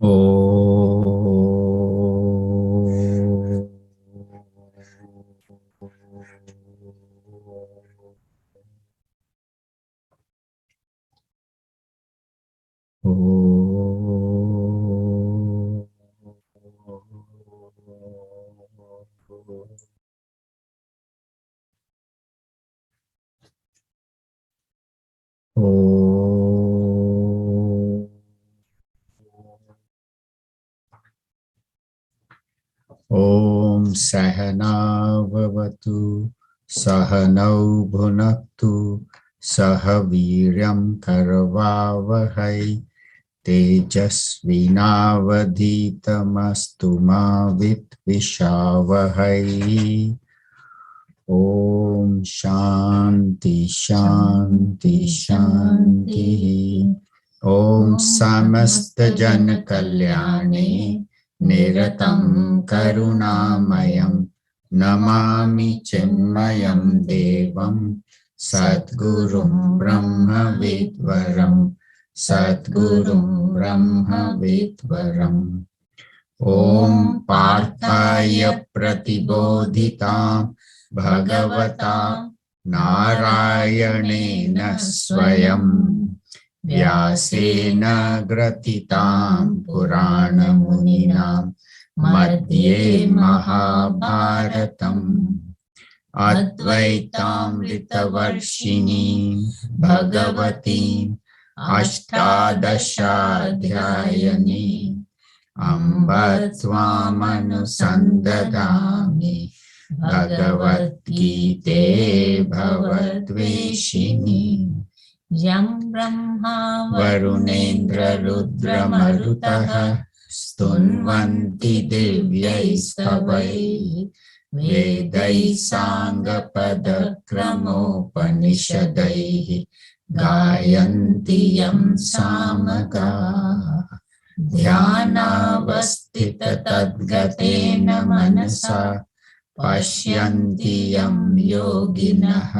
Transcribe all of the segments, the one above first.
ओ ॐ सहना भवतु सहनौ भुनक्तु सह वीर्यं करवावहै तेजस्विनावधीतमस्तु मा विद्विषावहै। ॐ शान्ति शान्ति शान्तिः। ॐ समस्त जन कल्याणे निरतं करुणामयं नमामि चिन्मयं देवं सद्गुरुं ब्रह्मविद्वरं सद्गुरुं ब्रह्मविद्वरम्। ॐ पार्थाय प्रतिबोधितां भगवता नारायणेन स्वयं व्यासेन ग्रथितां पुराणमुनिना मध्ये महाभारतम् अद्वैतामृतवर्षिणीं भगवतीम् अष्टादशाध्यायिनीम् अम्ब त्वामनुसन्ददामि भगवद्गीते भवद्वेषिणी। यं ब्रह्मा वरुणेन्द्ररुद्रमरुतः स्तुन्वन्ति दिव्यैस्तवैः वेदैः साङ्गपदक्रमोपनिषदैः गायन्ति यं सामगाः। ध्यानावस्थिततद्गतेन मनसा पश्यन्ति यं योगिनः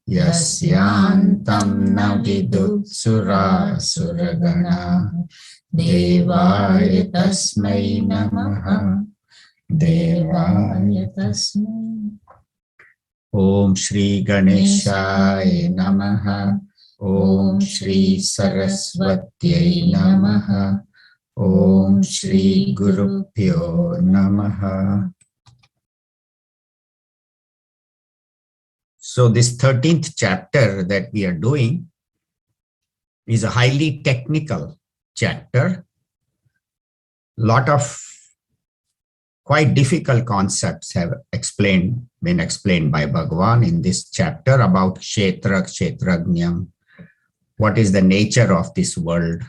यस्यान्तं न विदुत्सुरासुरगणाः देवाय तस्मै नमः देवाय तस्मै। ॐ श्री गणेशाय नमः। ॐ श्री सरस्वत्यै नमः। ॐ श्री गुरुभ्यो नमः। So this 13th chapter that we are doing is a highly technical chapter. Lot of quite difficult concepts have been explained by Bhagavan in this chapter about Kshetra, Kshetrajnam. What is the nature of this world?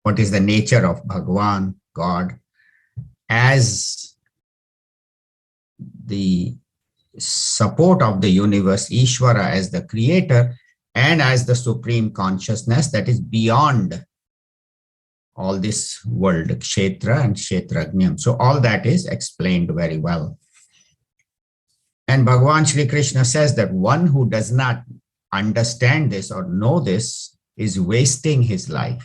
What is the nature of Bhagavan, God, as the support of the universe, Ishvara as the creator, and as the supreme consciousness that is beyond all this world, Kshetra and Kshetrajnam. So all that is explained very well. And Bhagavan Shri Krishna says that one who does not understand this or know this is wasting his life.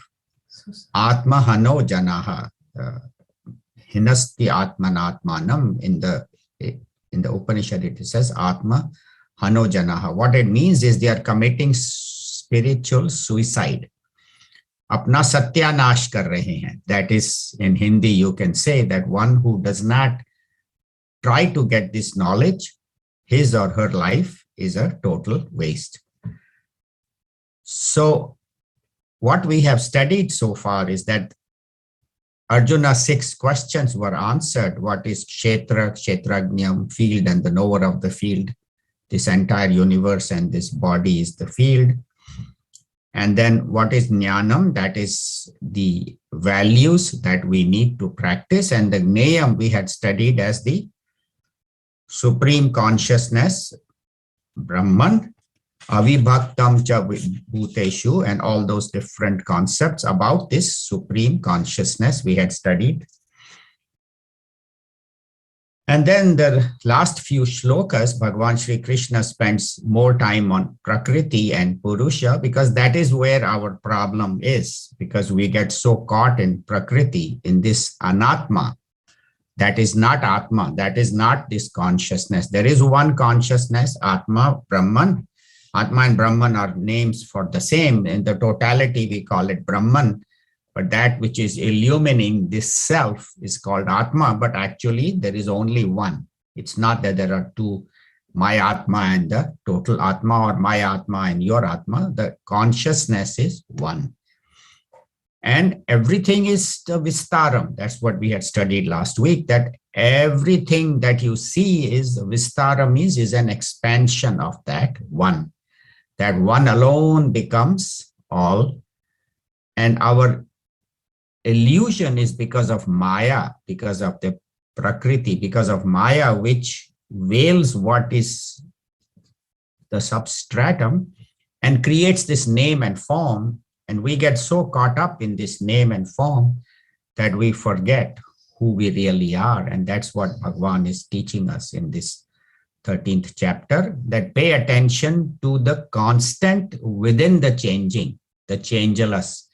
Atma hano janaha, hinasti atmanatmanam. In the Upanishad it says Atma hano janaha. What it means is they are committing spiritual suicide. Apna satyanash kar rahe hain. That is, in Hindi you can say that one who does not try to get this knowledge, his or her life is a total waste. So what we have studied so far is that Arjuna's 6 questions were answered. What is Kshetra, Kshetrajnam, field and the knower of the field? This entire universe and this body is the field. And then what is Jnanam? That is the values that we need to practice. And the Gneyam we had studied as the supreme consciousness, Brahman, Avibhaktam cha bhuteshu, and all those different concepts about this supreme consciousness we had studied. And then the last few shlokas, Bhagavan Sri Krishna spends more time on Prakriti and Purusha because that is where our problem is, because we get so caught in Prakriti, in this Anatma. That is not Atma, that is not this consciousness. There is one consciousness, Atma, Brahman. Atma and Brahman are names for the same. In the totality, we call it Brahman. But that which is illumining this self is called Atma, but actually there is only one. It's not that there are two, my Atma and the total Atma, or my Atma and your Atma. The consciousness is one. And everything is the Vistaram. That's what we had studied last week, that everything that you see is Vistaram, is an expansion of that one. That one alone becomes all. And our illusion is because of Maya, because of the Prakriti, because of Maya, which veils what is the substratum and creates this name and form. And we get so caught up in this name and form that we forget who we really are. And that's what Bhagavan is teaching us in this 13th chapter, that pay attention to the constant within the changing, the changeless.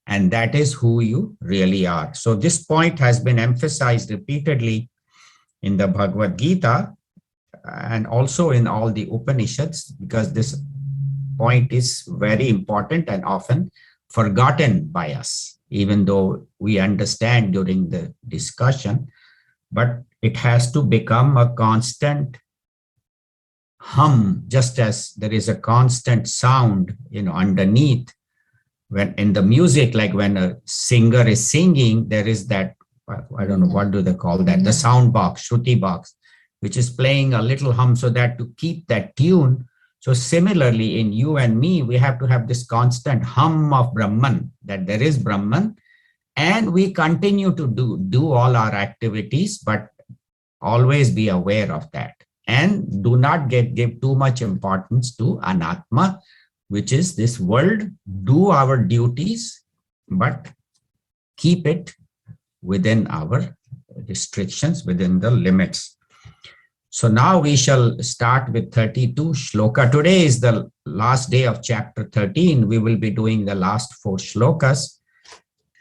And that is who you really are. So this point has been emphasized repeatedly in the Bhagavad Gita and also in all the Upanishads, because this point is very important and often forgotten by us, even though we understand during the discussion, but it has to become a constant hum, just as there is a constant sound, underneath. When in the music, like when a singer is singing, there is that, I don't know, what do they call that? The sound box, Shruti box, which is playing a little hum so that to keep that tune. So similarly, in you and me, we have to have this constant hum of Brahman, that there is Brahman, and we continue to do all our activities, but always be aware of that. And do not give too much importance to Anatma, which is this world. Do our duties, but keep it within our restrictions, within the limits. So now we shall start with 32 shloka. Today is the last day of chapter 13. We will be doing the last 4 shlokas.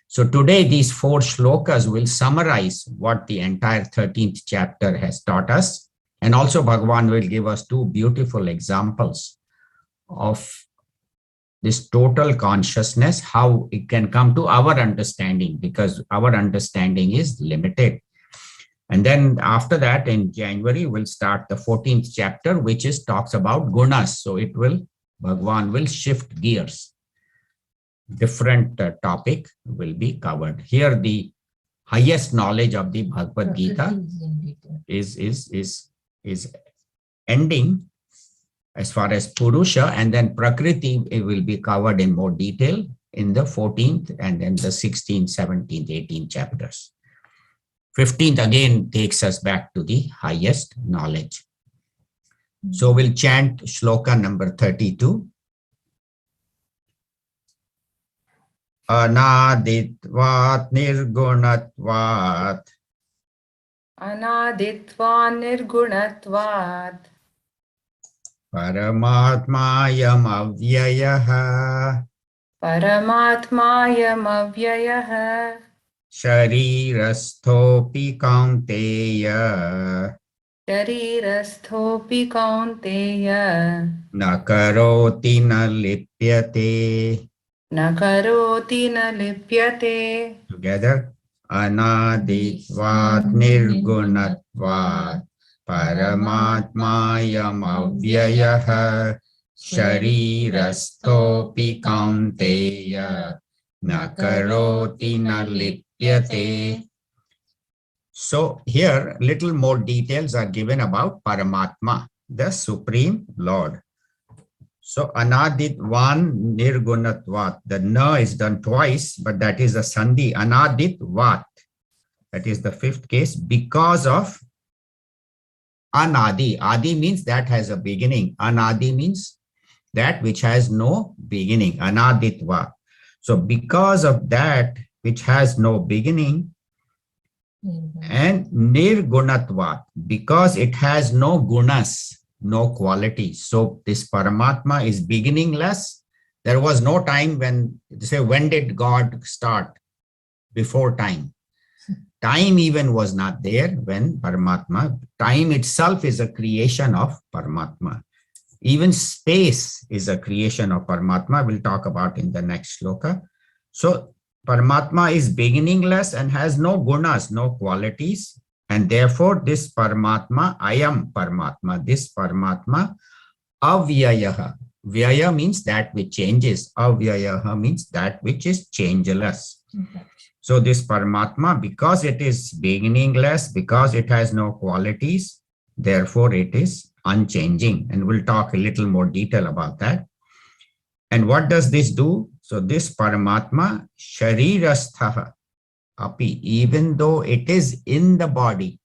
So today these 4 shlokas will summarize what the entire 13th chapter has taught us. And also Bhagavan will give us 2 beautiful examples of this total consciousness, how it can come to our understanding, because our understanding is limited. And then after that, in January, we'll start the 14th chapter, which talks about gunas. So Bhagavan will shift gears. Different topic will be covered. Here, the highest knowledge of the Bhagavad Gita is ending as far as Purusha, and then Prakriti, it will be covered in more detail in the 14th and then the 16th, 17th, 18th chapters. 15th again takes us back to the highest knowledge. So we'll chant shloka number 32. Anaditvat nirgunatvat. Anaditvat nirgunatvat. Paramatmayam avyayaha. Paramatmayam avyayaha. Sharirasthopi kaunteya. Sharirasthopi kaunteya. Na karoti na lipyate. Na karoti na lipyate. Together. Anaditvat nirgunatvat. Paramatmayam avyayaha. Sharirasthopi kaunteya. Na karoti na lipyate. So here, little more details are given about Paramatma, the Supreme Lord. So Anaditvan Nirgunatvat. The na is done twice, but that is a sandhi. Anaditvat. That is the 5th case, because of Anadi. Adi means that has a beginning. Anadi means that which has no beginning. Anaditva. So because of that which has no beginning, And nirgunatvat, because it has no gunas, no qualities. So this Paramatma is beginningless. There was no time when, say, when did God start? Before time. Time even was not there when Paramatma. Time itself is a creation of Paramatma. Even space is a creation of Paramatma. We'll talk about in the next shloka. So Paramatma is beginningless and has no gunas, no qualities. And therefore this Paramatma, I am Paramatma, this Paramatma, avyayaha. Vyaya means that which changes. Avyayaha means that which is changeless. So this Paramatma, because it is beginningless, because it has no qualities, therefore it is unchanging. And we'll talk a little more detail about that. And what does this do? So this Paramatma, sharirasthaha api, even though it is in the body,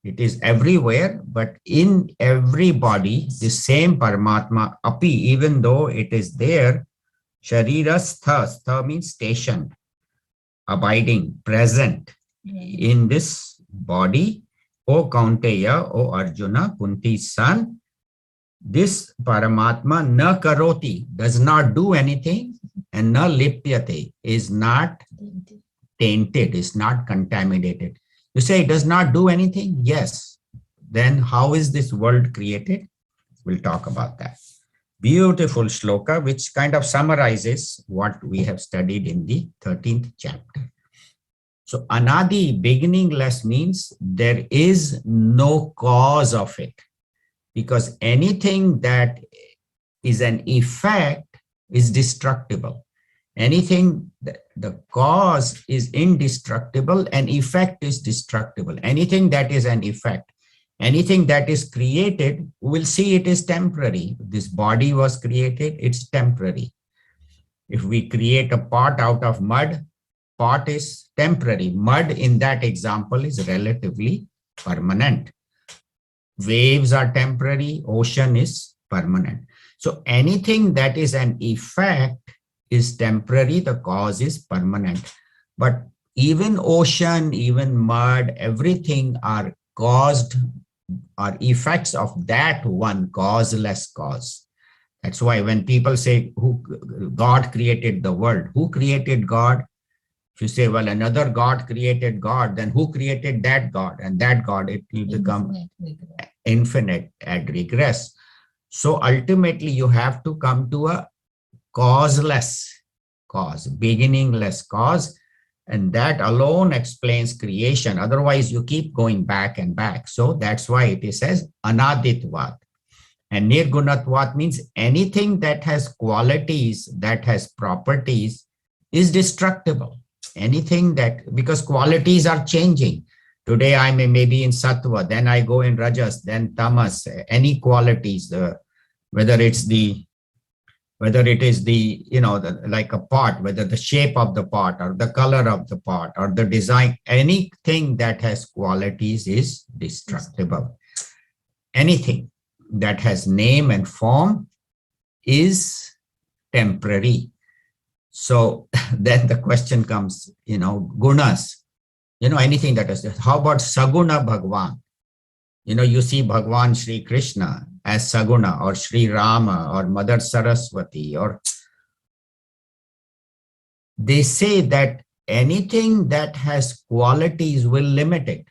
it is everywhere, but in every body, the same Paramatma api, even though it is there, sharirastha, stha means station, abiding, present in this body. O Kaunteya, O Arjuna, Kunti's son, this Paramatma na karoti, does not do anything, and na lipyate, is not tainted, is not contaminated. You say it does not do anything? Yes. Then how is this world created? We'll talk about that. Beautiful shloka, which kind of summarizes what we have studied in the 13th chapter. So anadi, beginningless, means there is no cause of it, because anything that is an effect is destructible. Anything that the cause is indestructible and effect is destructible. Anything that is an effect, anything that is created, we'll see it is temporary. This body was created, it's temporary. If we create a pot out of mud, pot is temporary. Mud in that example is relatively permanent. Waves are temporary, ocean is permanent. So anything that is an effect is temporary, the cause is permanent. But even ocean, even mud, everything are caused, are effects of that one causeless cause. That's why when people say God created the world, who created God? If you say, well, another God created God, then who created that God? And that God, it will become infinite and regress. So ultimately, you have to come to a causeless cause, beginningless cause, and that alone explains creation. Otherwise, you keep going back and back. So that's why it says anaditvat. And nirgunatvat means anything that has qualities, that has properties, is destructible. Anything that, because qualities are changing. Today I may be in sattva, then I go in rajas, then tamas, any qualities, whether it is the, like a pot, whether the shape of the pot or the color of the pot or the design, anything that has qualities is destructible. Anything that has name and form is temporary. So then the question comes, gunas, anything that is, how about Saguna Bhagwan? You see Bhagwan Sri Krishna as Saguna, or Sri Rama, or Mother Saraswati, or they say that anything that has qualities will limit it.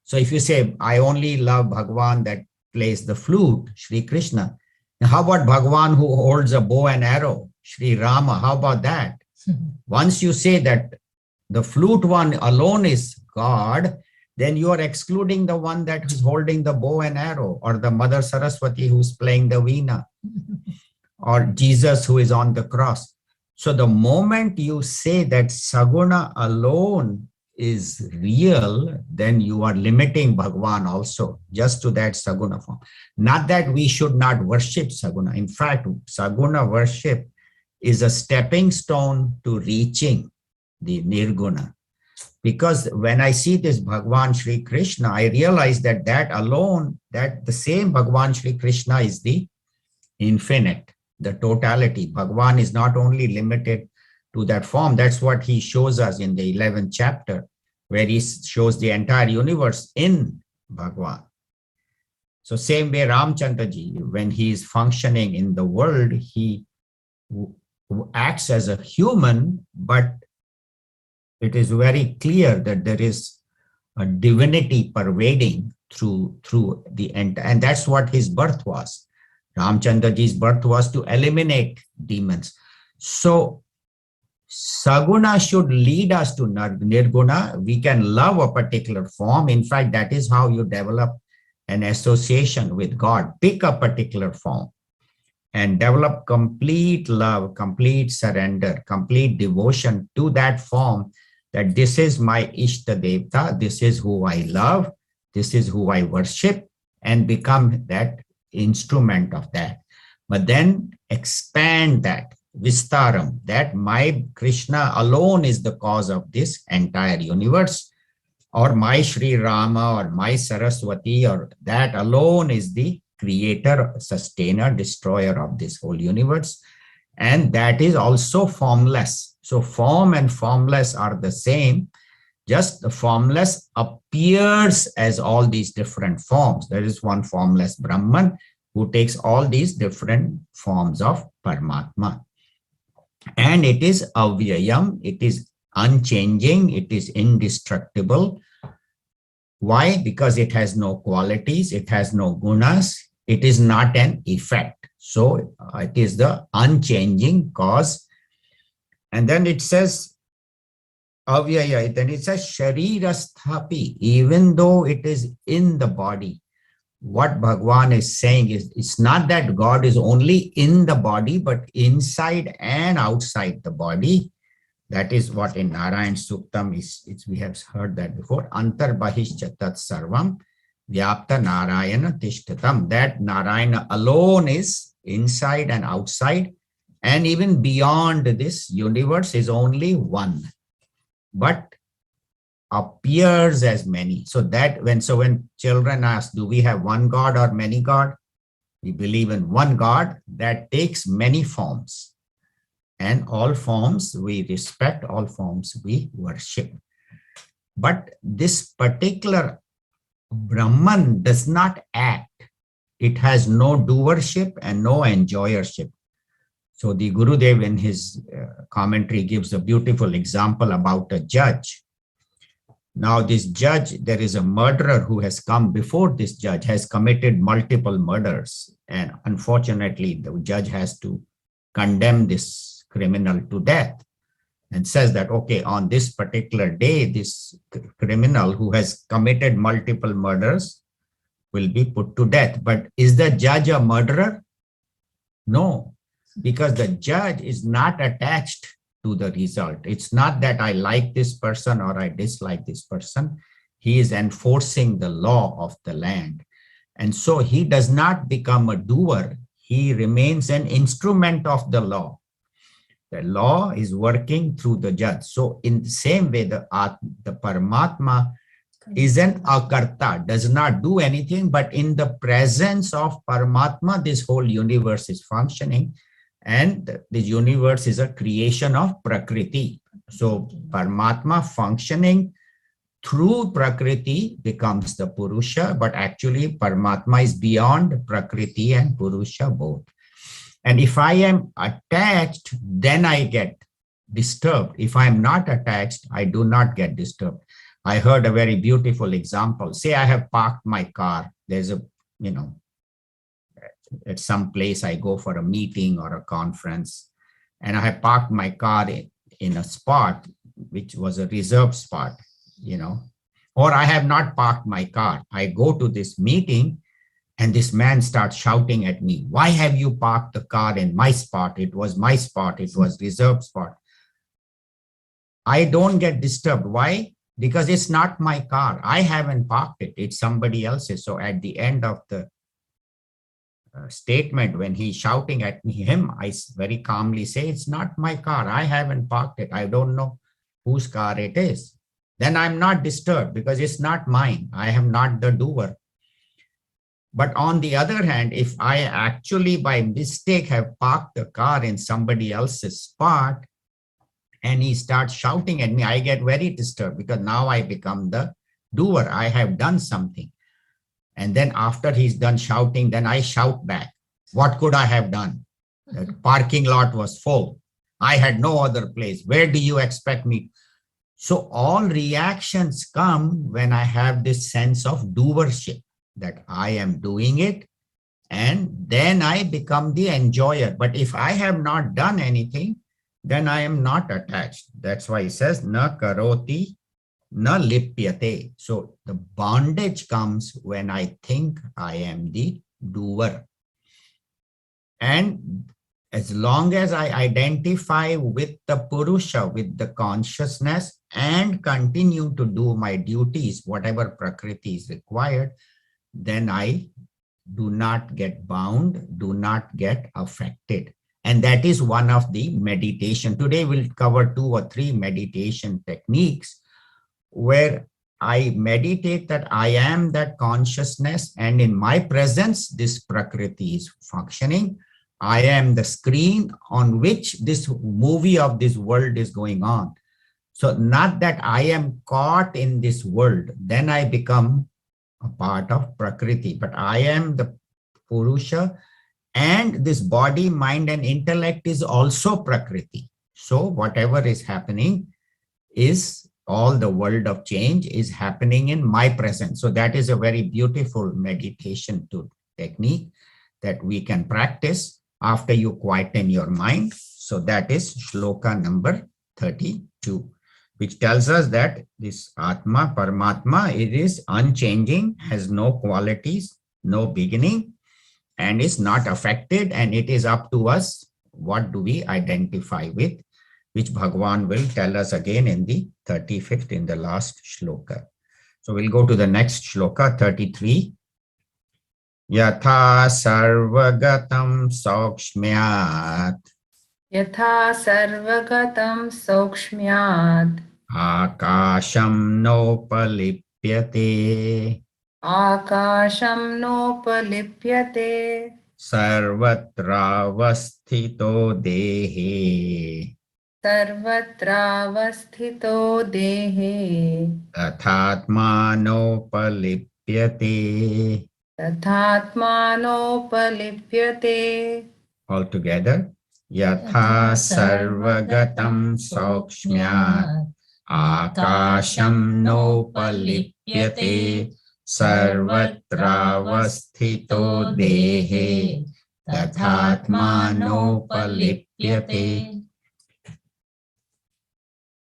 So if you say, I only love Bhagwan that plays the flute, Sri Krishna, how about Bhagwan who holds a bow and arrow, Sri Rama? How about that? Once you say that the flute one alone is God, then you are excluding the one that is holding the bow and arrow, or the Mother Saraswati who's playing the veena, or Jesus who is on the cross. So the moment you say that Saguna alone is real, then you are limiting Bhagwan also just to that Saguna form. Not that we should not worship Saguna. In fact, Saguna worship is a stepping stone to reaching the Nirguna. Because when I see this Bhagwan Sri Krishna, I realize that alone, that the same Bhagwan Sri Krishna is the infinite, the totality. Bhagwan is not only limited to that form. That's what he shows us in the 11th chapter, where he shows the entire universe in Bhagwan. So same way Ramchandraji, when he is functioning in the world, he acts as a human, but it is very clear that there is a divinity pervading through the entire, and that's what his birth was. Ramchandraji's birth was to eliminate demons. So Saguna should lead us to Nirguna. We can love a particular form. In fact, that is how you develop an association with God. Pick a particular form and develop complete love, complete surrender, complete devotion to that form, that this is my Ishta Devta, this is who I love, this is who I worship, and become that instrument of that. But then expand that, Vistaram, that my Krishna alone is the cause of this entire universe, or my Sri Rama, or my Saraswati, or that alone is the creator, sustainer, destroyer of this whole universe. And that is also formless. So form and formless are the same. Just the formless appears as all these different forms. There is one formless Brahman who takes all these different forms of Paramatma. And it is avyayam, it is unchanging, it is indestructible. Why? Because it has no qualities, it has no gunas, it is not an effect. So it is the unchanging cause. And then it says, avyaya, then it says sharirasthapi, even though it is in the body. What Bhagwan is saying is, it's not that God is only in the body, but inside and outside the body. That is what in Narayan Suktam is, we have heard that before. Antar bahishcha tat sarvam vyapta Narayana tishtatam. That Narayana alone is inside and outside, and even beyond this universe is only one, but appears as many. So that when children ask, do we have one God or many God? We believe in one God that takes many forms, and all forms we respect, all forms we worship. But this particular Brahman does not act. It has no doership and no enjoyership. So the Gurudev in his commentary gives a beautiful example about a judge. Now this judge, there is a murderer who has come before this judge, has committed multiple murders. And unfortunately, the judge has to condemn this criminal to death, and says that, okay, on this particular day, this criminal who has committed multiple murders will be put to death. But is the judge a murderer? No, because the judge is not attached to the result. It's not that I like this person or I dislike this person. He is enforcing the law of the land. And so he does not become a doer. He remains an instrument of the law. The law is working through the judge. So in the same way, the Paramatma is an akarta, does not do anything, but in the presence of Paramatma, this whole universe is functioning. And the universe is a creation of Prakriti. So Paramatma functioning through Prakriti becomes the Purusha, but actually Paramatma is beyond Prakriti and Purusha both. And if I am attached, then I get disturbed. If I am not attached, I do not get disturbed. I heard a very beautiful example. Say I have parked my car. There's a, at some place I go for a meeting or a conference, and I have parked my car in a spot which was a reserved spot, or I have not parked my car. I go to this meeting and this man starts shouting at me, why have you parked the car in my spot? It was my spot. It was reserved spot. I don't get disturbed. Why? Because it's not my car. I haven't parked it. It's somebody else's. So at the end of the statement, when he's shouting at him, I very calmly say, it's not my car. I haven't parked it. I don't know whose car it is. Then I'm not disturbed because it's not mine. I am not the doer. But on the other hand, if I actually by mistake have parked the car in somebody else's spot, and he starts shouting at me, I get very disturbed because now I become the doer. I have done something. And then after he's done shouting, then I shout back. What could I have done? The parking lot was full. I had no other place. Where do you expect me? So all reactions come when I have this sense of doership, that I am doing it, and then I become the enjoyer. But if I have not done anything, then I am not attached. That's why he says, na karoti, na lipyate. So the bondage comes when I think I am the doer. And as long as I identify with the Purusha, with the consciousness, and continue to do my duties, whatever Prakriti is required, then I do not get bound, do not get affected. And that is one of the meditation. Today we'll cover 2 or 3 meditation techniques where I meditate that I am that consciousness, and in my presence, this Prakriti is functioning. I am the screen on which this movie of this world is going on. So not that I am caught in this world, then I become a part of Prakriti, but I am the Purusha, and this body, mind, and intellect is also Prakriti. So whatever is happening is all the world of change is happening in my presence. So that is a very beautiful meditation technique that we can practice after you quieten your mind. So that is shloka number 32, which tells us that this Atma, Paramatma, it is unchanging, has no qualities, no beginning, and is not affected. And it is up to us, what do we identify with, which Bhagavan will tell us again in the 35th, in the last shloka. So we'll go to the next shloka, 33. Yatha sarvagatam saukshmyat Yatha sarvagatam saukshmyat akasham nopalipyate akasham nopalipyate sarvatravasthito dehe sarvatravasthito dehe tathatmanopalipyate. tathatmanopalipyate. All together. Yatha sarvagatam saukshmyat akasham nopalipyate sarvatravasthito dehe tathatmanopalipyate.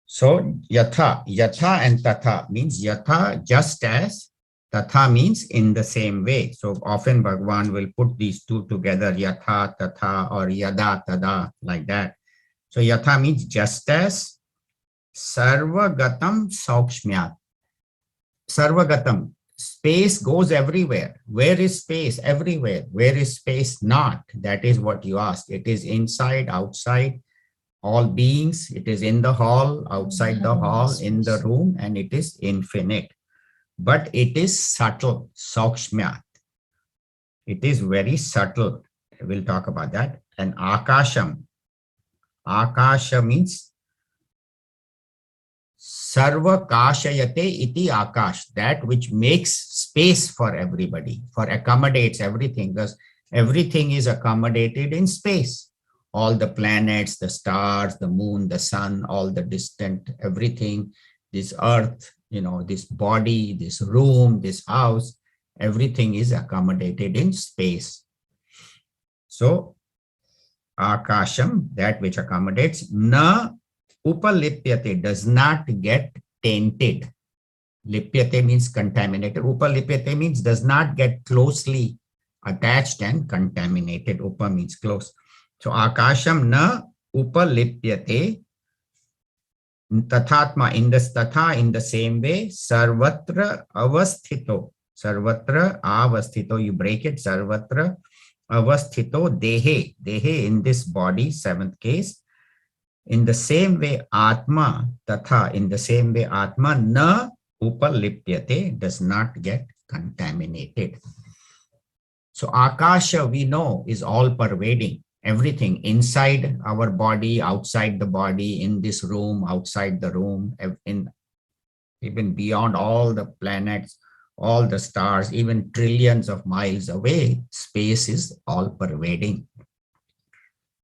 So yatha and tatha means yatha, just as. Tatha means in the same way. So often Bhagavan will put these two together, yatha, tatha, or yada, tada, like that. So yatha means just as. Sarvagatam saukshmyat. Sarvagatam, space goes everywhere. Where is space? Everywhere. Where is space? Not. That is what you ask. It is inside, outside, all beings. It is in the hall, outside the hall, in the room, and it is infinite. But it is subtle, saukshmyat. It is very subtle. We'll talk about that. And akasham. Akasha means sarva kashayate iti akash, that which makes space for everybody, for accommodates everything, because everything is accommodated in space. All the planets, the stars, the moon, the sun, all the distant, everything, this earth, this body, this room, this house, everything is accommodated in space. So, akasham, that which accommodates, na upalipyate, does not get tainted. Lipyate means contaminated. Upalipyate means does not get closely attached and contaminated. Upa means close. So, akasham na upalipyate. Tathatma, in this tatha, in the same way, sarvatra avasthito. Sarvatra avasthito, you break it, sarvatra avasthito dehe. Dehe, in this body, 7th case. In the same way, atma, tatha, in the same way, atma na upalipyate, does not get contaminated. So akasha, we know, is all pervading. everything inside our body, outside the body, in this room, outside the room, in even beyond all the planets, all the stars, even trillions of miles away, space is all pervading.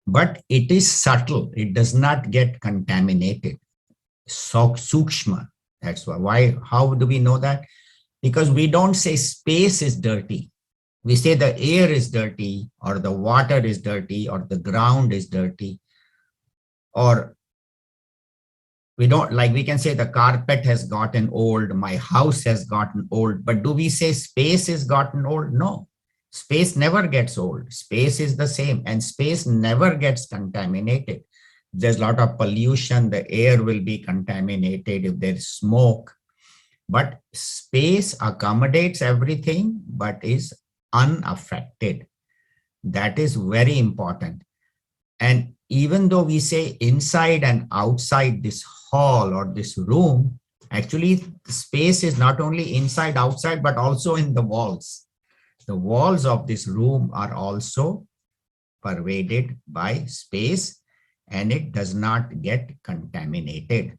But it is subtle. It does not get contaminated. So sukshma. That's why. How do we know that? Because we don't say space is dirty. We say the air is dirty, or the water is dirty, or the ground is dirty, or we don't, like we can say the carpet has gotten old, my house has gotten old, but do we say space has gotten old? No, space never gets old. Space is the same, and space never gets contaminated. There's a lot of pollution, the air will be contaminated if there's smoke, but space accommodates everything, but is unaffected. That is very important. And even though we say inside and outside this hall or this room, actually the space is not only inside, outside, but also in the walls. The walls of this room are also pervaded by space, and it does not get contaminated.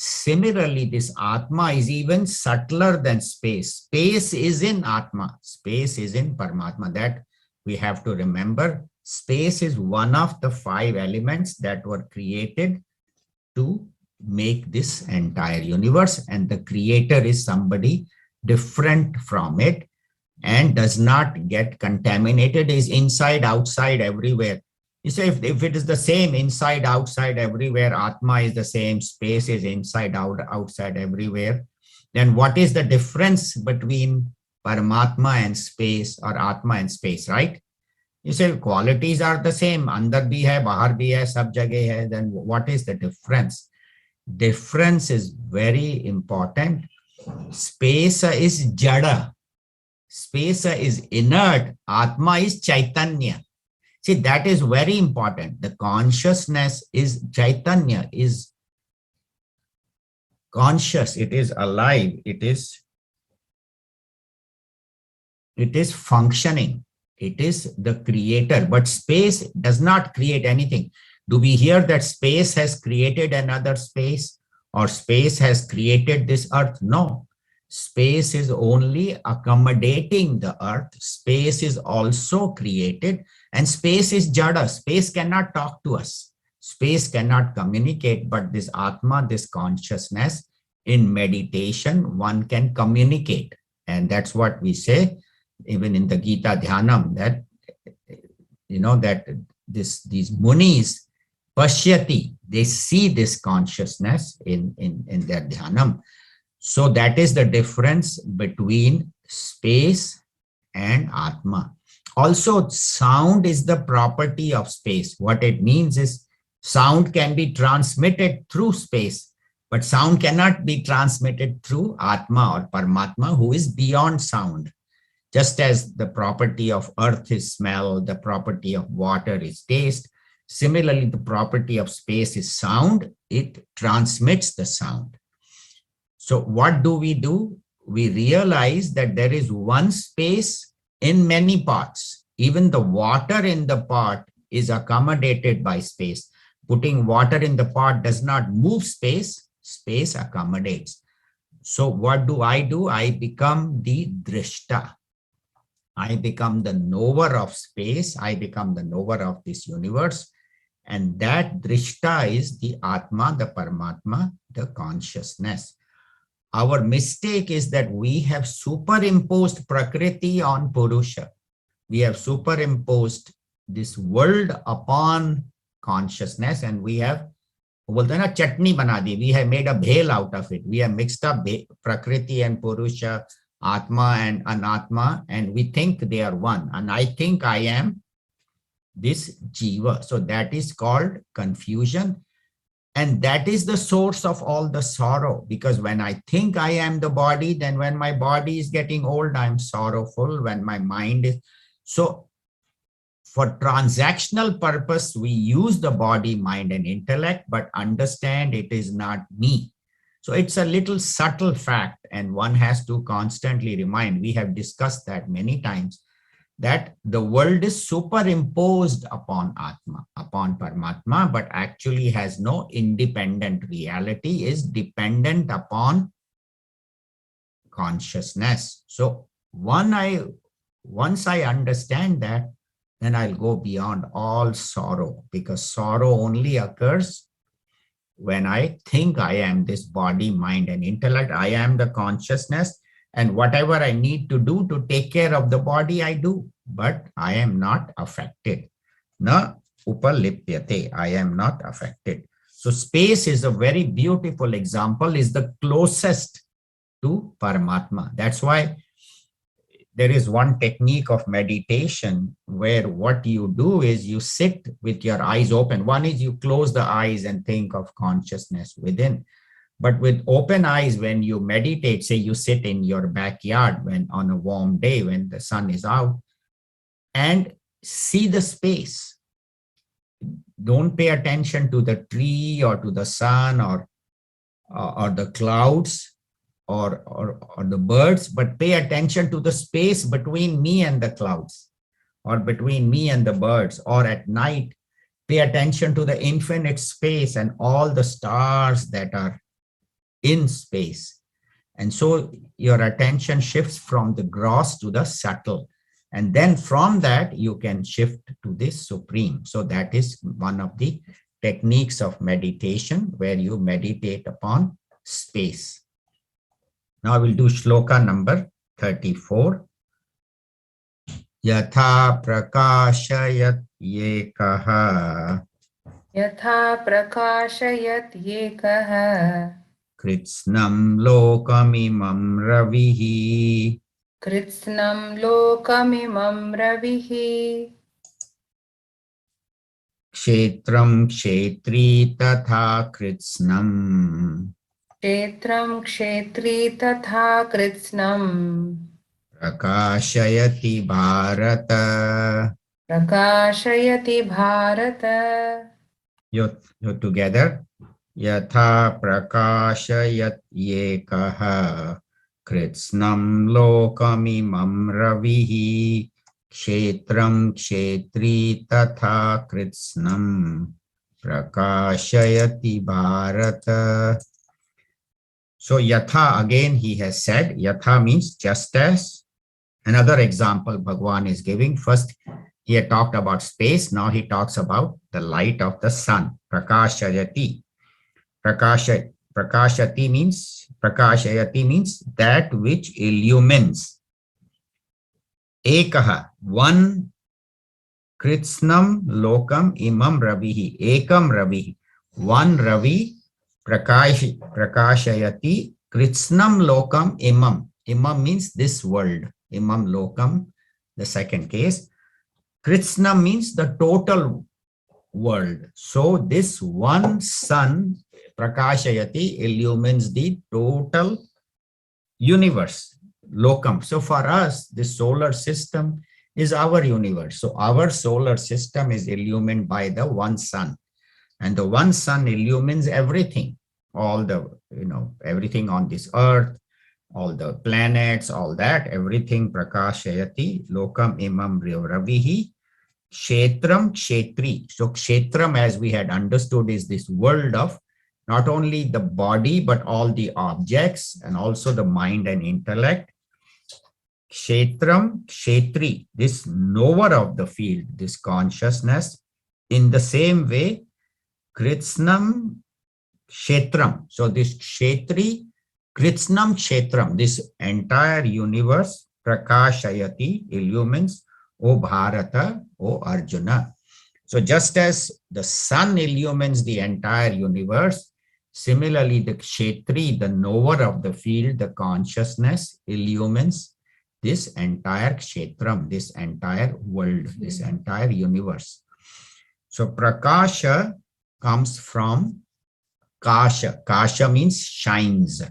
Similarly, this Atma is even subtler than space. Space is in Atma. Space is in Paramatma. That we have to remember. Space is one of the 5 elements that were created to make this entire universe, and the creator is somebody different from it and does not get contaminated, is inside, outside, everywhere. You say if it is the same inside, outside, everywhere, Atma is the same, space is inside, out, outside, everywhere, then what is the difference between Paramatma and space, or Atma and space, right? You say qualities are the same, andar bhi hai, bahar bhi hai, sab jagah hai, then what is the difference? Difference is very important. Space is jada. Space is inert. Atma is chaitanya. See, that is very important. The consciousness is chaitanya, is conscious, it is alive, it is functioning. It is the creator, but space does not create anything. Do we hear that space has created another space, or space has created this earth? No. Space is only accommodating the earth. Space is also created, and space is jada. Space cannot talk to us. Space cannot communicate, but this Atma, this consciousness, in meditation, one can communicate. And that's what we say, even in the Gita Dhyanam, that, you know, that these munis, pashyati, they see this consciousness in their Dhyanam. So that is the difference between space and Atma. Also, sound is the property of space. What it means is sound can be transmitted through space, but sound cannot be transmitted through Atma or Paramatma, who is beyond sound. Just as the property of earth is smell, the property of water is taste, similarly, the property of space is sound. It transmits the sound. So what do? We realize that there is one space in many parts. Even the water in the pot is accommodated by space. Putting water in the pot does not move space, space accommodates. So what do? I become the drishta. I become the knower of space. I become the knower of this universe. And that drishta is the Atma, the Paramatma, the consciousness. Our mistake is that we have superimposed Prakriti on Purusha. We have superimposed this world upon consciousness, and we have, बोलते हैं ना, chutney बना दी. We have made a bhel out of it. We have mixed up Prakriti and Purusha, Atma and Anatma, and we think they are one. And I think I am this Jiva. So that is called confusion. And that is the source of all the sorrow, because when I think I am the body, then when my body is getting old, I'm sorrowful. When my mind is... So for transactional purpose, we use the body, mind, and intellect, but understand it is not me. So it's a little subtle fact, and one has to constantly remind. We have discussed that many times, that the world is superimposed upon Atma, upon Paramatma, but actually has no independent reality, is dependent upon consciousness. So once I understand that, then I'll go beyond all sorrow, because sorrow only occurs when I think I am this body, mind, and intellect. I am the consciousness, and whatever I need to do to take care of the body, I do, but I am not affected. Na upalipyate, I am not affected. So space is a very beautiful example, is the closest to Paramatma. That's why there is one technique of meditation where what you do is you sit with your eyes open. One is you close the eyes and think of consciousness within. But with open eyes, when you meditate, say you sit in your backyard when on a warm day when the sun is out, and see the space. Don't pay attention to the tree or to the sun or the clouds or the birds, but pay attention to the space between me and the clouds, or between me and the birds. Or at night, pay attention to the infinite space and all the stars that are in space. And so your attention shifts from the gross to the subtle. And then from that, you can shift to this supreme. So that is one of the techniques of meditation, where you meditate upon space. Now I will do shloka number 34. Yatha prakashayat yekaha यथा प्रकाशयत् एकः kritsnam lokamimam ravihi कृत्स्नं लोकमिमं रविः kshetram kshetri tatha kritsnam क्षेत्रं क्षेत्री तथा कृत्स्नं prakashayati bharata. प्रकाशयति Bharat. You're together. Yatha prakashayat yekaha kritsnam lokamimam ravihi kshetram kshetri tatha kritsnam prakashayati bharata. So yatha, again he has said, yatha means just as. Another example Bhagwan is giving. First he had talked about space, now he talks about the light of the sun. Prakashayati. Prakashayati means that which illumines. Ekaha, one. Kritsnam lokam imam ravihi. Ekam ravihi. One ravi. Prakashayati. Kritsnam lokam imam. Imam means this world. Imam lokam, the second case. Kritsnam means the total world. So this one sun, Prakashayati, illumines the total universe, lokam. So for us, this solar system is our universe. So our solar system is illumined by the one sun. And the one sun illumines everything, all the, everything on this earth, all the planets, all that, everything. Prakashayati, lokam imam ravihi. Kshetram, kshetri. So kshetram, as we had understood, is this world of not only the body, but all the objects and also the mind and intellect. Kshetram, kshetri, this knower of the field, this consciousness. In the same way, kritsnam, kshetram. So this kshetri, kritsnam, kshetram, this entire universe, prakashayati, illumines, O Bharata, O Arjuna. So just as the sun illumines the entire universe, similarly the kshetri, the knower of the field, the consciousness, illumines this entire kshetram, this entire world, this entire universe. So prakasha comes from kasha. Kasha means shines.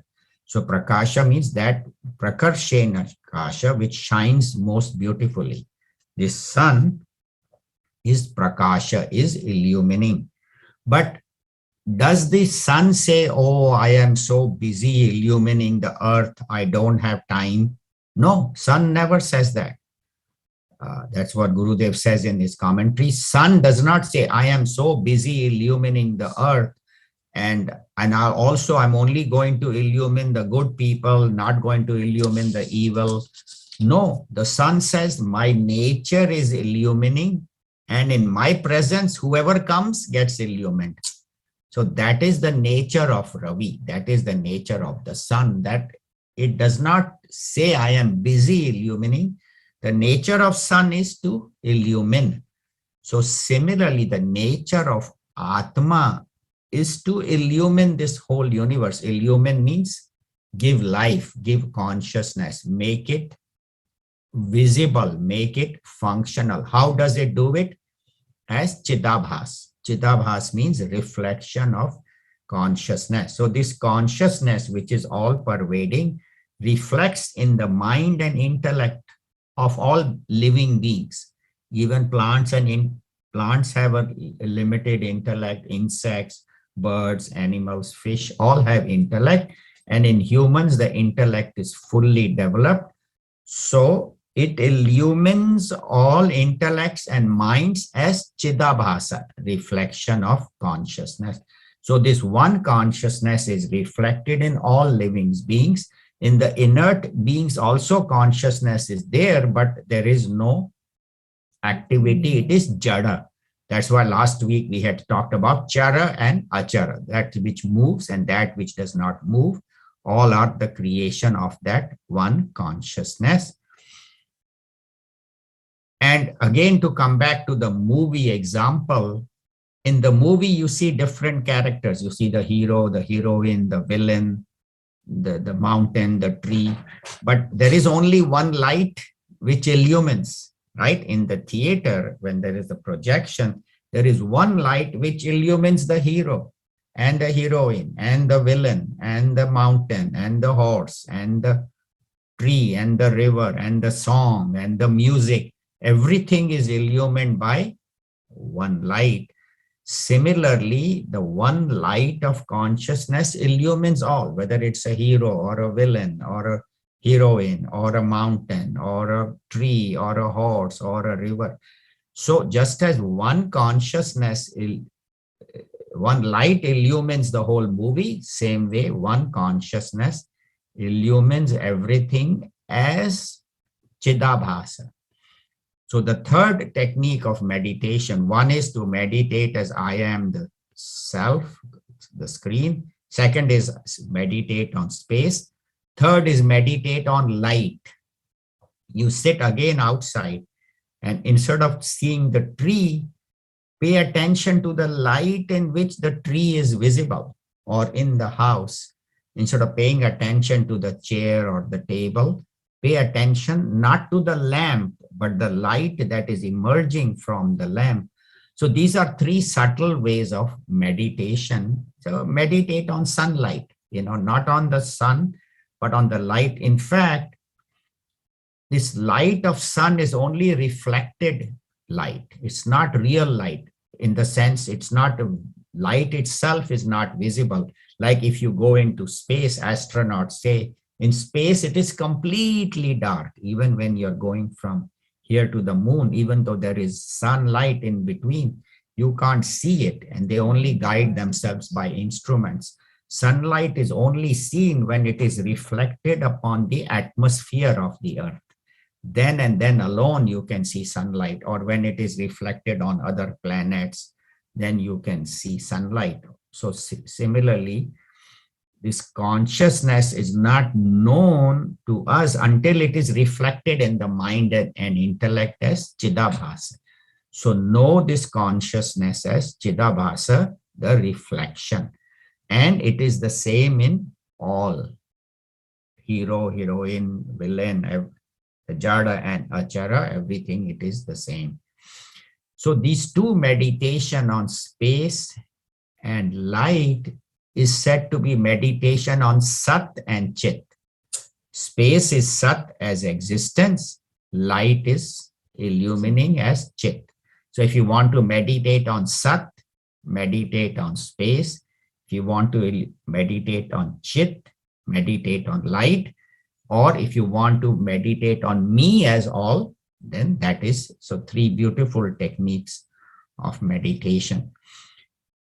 So prakasha means that prakarshena kasha, which shines most beautifully. This sun is prakasha, is illumining. But does the sun say, oh, I am so busy illumining the earth, I don't have time? No, sun never says that. That's what Gurudev says in his commentary. Sun does not say, I am so busy illumining the earth, and I'm only going to illumine the good people, not going to illumine the evil. No, the sun says, my nature is illumining, and in my presence, whoever comes gets illumined. So that is the nature of Ravi. That is the nature of the sun, that it does not say, I am busy illumining. The nature of sun is to illumine. So similarly, the nature of Atma is to illumine this whole universe. Illumine means give life, give consciousness, make it visible, make it functional. How does it do it? As Chidabhas. Chidabhas means reflection of consciousness. So this consciousness, which is all pervading, reflects in the mind and intellect of all living beings. Even plants plants have a limited intellect. Insects, birds, animals, fish, all have intellect. And in humans, the intellect is fully developed. So it illumines all intellects and minds as Chidabhasa, reflection of consciousness. So this one consciousness is reflected in all living beings. In the inert beings also consciousness is there, but there is no activity. It is jada. That's why last week we had talked about chara and achara, that which moves and that which does not move. All are the creation of that one consciousness. And again, to come back to the movie example, in the movie, you see different characters. You see the hero, the heroine, the villain, the mountain, the tree, but there is only one light which illumines, right? In the theater, when there is a projection, there is one light which illumines the hero and the heroine and the villain and the mountain and the horse and the tree and the river and the song and the music. Everything is illumined by one light. Similarly, the one light of consciousness illumines all, whether it's a hero or a villain or a heroine or a mountain or a tree or a horse or a river. So just as one consciousness, one light illumines the whole movie, same way one consciousness illumines everything as Chidabhasa. So the third technique of meditation, one is to meditate as I am the self, the screen. Second is meditate on space. Third is meditate on light. You sit again outside, and instead of seeing the tree, pay attention to the light in which the tree is visible, or in the house. Instead of paying attention to the chair or the table, pay attention not to the lamp, but the light that is emerging from the lamp. So these are three subtle ways of meditation. So meditate on sunlight, not on the sun, but on the light. In fact, this light of sun is only reflected light. It's not real light, in the sense it's not, light itself is not visible. Like if you go into space, astronauts say, in space, it is completely dark, even when you're going from here to the moon, even though there is sunlight in between, you can't see it, and they only guide themselves by instruments. Sunlight is only seen when it is reflected upon the atmosphere of the earth. Then and then alone you can see sunlight, or when it is reflected on other planets, then you can see sunlight. So similarly, this consciousness is not known to us until it is reflected in the mind and intellect as Chidabhasa. So know this consciousness as Chidabhasa, the reflection. And it is the same in all. Hero, heroine, villain, Jada and Achara, everything, it is the same. So these two, meditation on space and light, is said to be meditation on Sat and Chit. Space is Sat as existence, light is illumining as Chit. So if you want to meditate on Sat, meditate on space. If you want to meditate on Chit, meditate on light. Or if you want to meditate on me as all, then that is, so 3 beautiful techniques of meditation.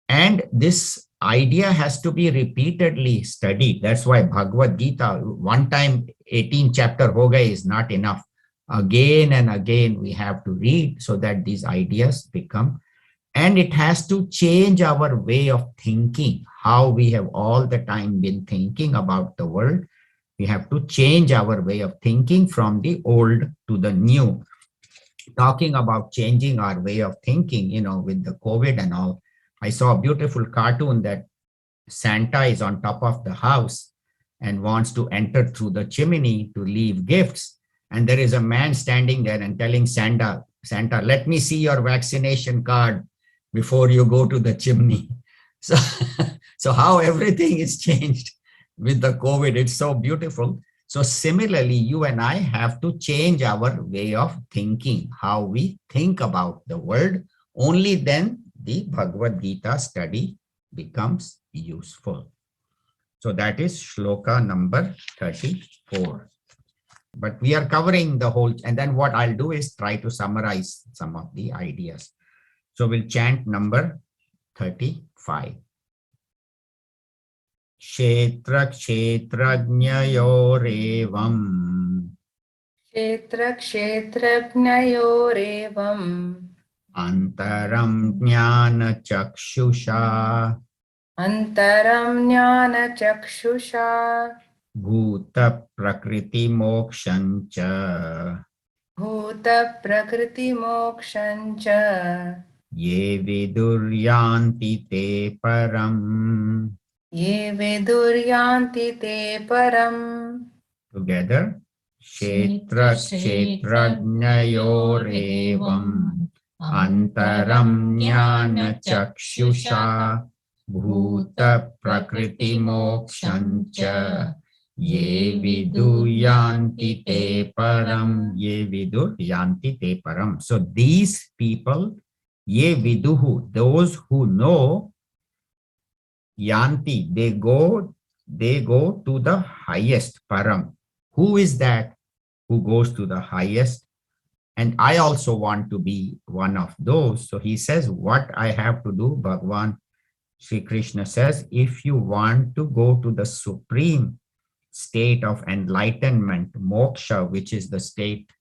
And this idea has to be repeatedly studied. That's why Bhagavad Gita, one time 18 chapter ho gaye is not enough. Again and again we have to read so that these ideas become, and it has to change our way of thinking, how we have all the time been thinking about the world. We have to change our way of thinking from the old to the new. Talking about changing our way of thinking, with the COVID and all, I saw a beautiful cartoon that Santa is on top of the house and wants to enter through the chimney to leave gifts. And there is a man standing there and telling Santa, let me see your vaccination card before you go to the chimney. So, so how everything is changed with the COVID, it's so beautiful. So similarly, you and I have to change our way of thinking, how we think about the world. Only then the Bhagavad Gita study becomes useful. So that is shloka number 34. But we are covering the whole, and then what I'll do is try to summarize some of the ideas. So we'll chant number 35. Kshetra kshetrajnayorevam क्षेत्र क्षेत्रज्ञयोरेवम् antaram jnana chakshusha अन्तरं ज्ञानचक्षुषा bhuta prakriti mokshancha भूतप्रकृतिमोक्षं च ye viduryanti te param. ये विदुर्यान्ति ते परम्. Together. Kshetra kshetrajnayorevam antaram jnana chakshusha bhuta prakriti mokshancha ye viduyanti te param. Ye viduyanti te param. So these people, ye viduhu, those who know, yanti, they go to the highest, param. Who is that who goes to the highest? And I also want to be one of those. So he says, what I have to do, Bhagavan Sri Krishna says, if you want to go to the supreme state of enlightenment, moksha, which is the state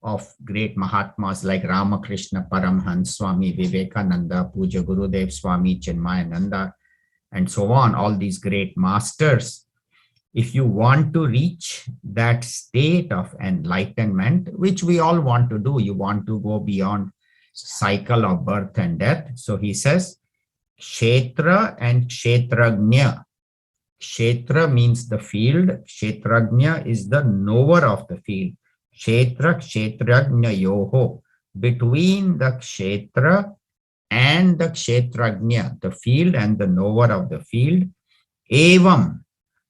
of great Mahatmas like Ramakrishna Paramhans, Swami Vivekananda, Puja Gurudev, Swami Chinmayananda, and so on, all these great masters. If you want to reach that state of enlightenment, which we all want to do, you want to go beyond cycle of birth and death. So he says, Kshetra and Kshetrajna. Kshetra means the field. Kshetrajna is the knower of the field. Kshetra, Kshetrajna yoho. Between the Kshetra and the Kshetrajna, the field and the knower of the field, evam.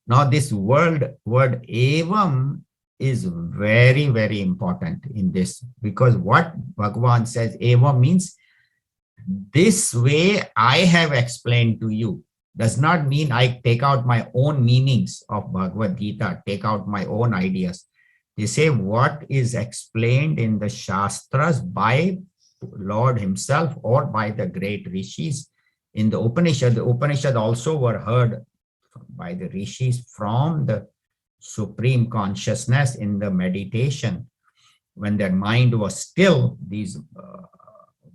Now this word evam is very, very important in this, because what Bhagavan says, evam means this way I have explained to you. Does not mean I take out my own meanings of Bhagavad Gita, take out my own ideas. They say what is explained in the Shastras by Lord himself or by the great rishis in the Upanishad. The Upanishad also were heard by the rishis from the supreme consciousness in the meditation. When their mind was still, these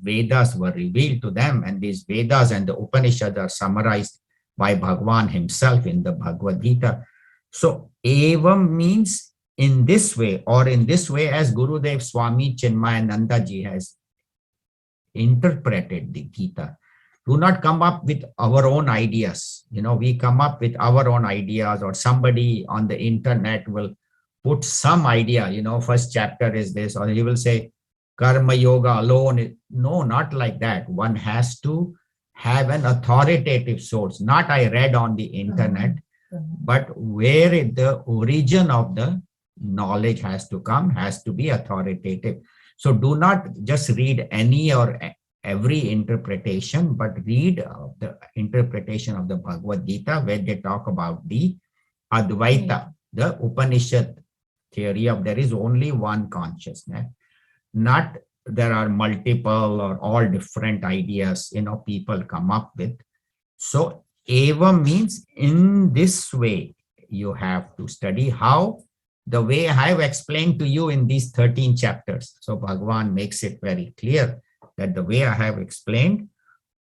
Vedas were revealed to them, and these Vedas and the Upanishad are summarized by Bhagavan himself in the Bhagavad Gita. So evam means in this way, or in this way as Gurudev Swami Chinmayananda ji has interpreted the Gita. Do not come up with our own ideas. We come up with our own ideas, or somebody on the internet will put some idea, first chapter is this, or he will say karma yoga alone. No, not like that. One has to have an authoritative source, not I read on the internet, but where the origin of the knowledge has to come, has to be authoritative. So do not just read any or every interpretation, but read the interpretation of the Bhagavad Gita, where they talk about the Advaita, the Upanishad theory of there is only one consciousness. not there are multiple or all different ideas, people come up with. So eva means in this way you have to study. How? The way I have explained to you in these 13 chapters. So Bhagavan makes it very clear that the way I have explained,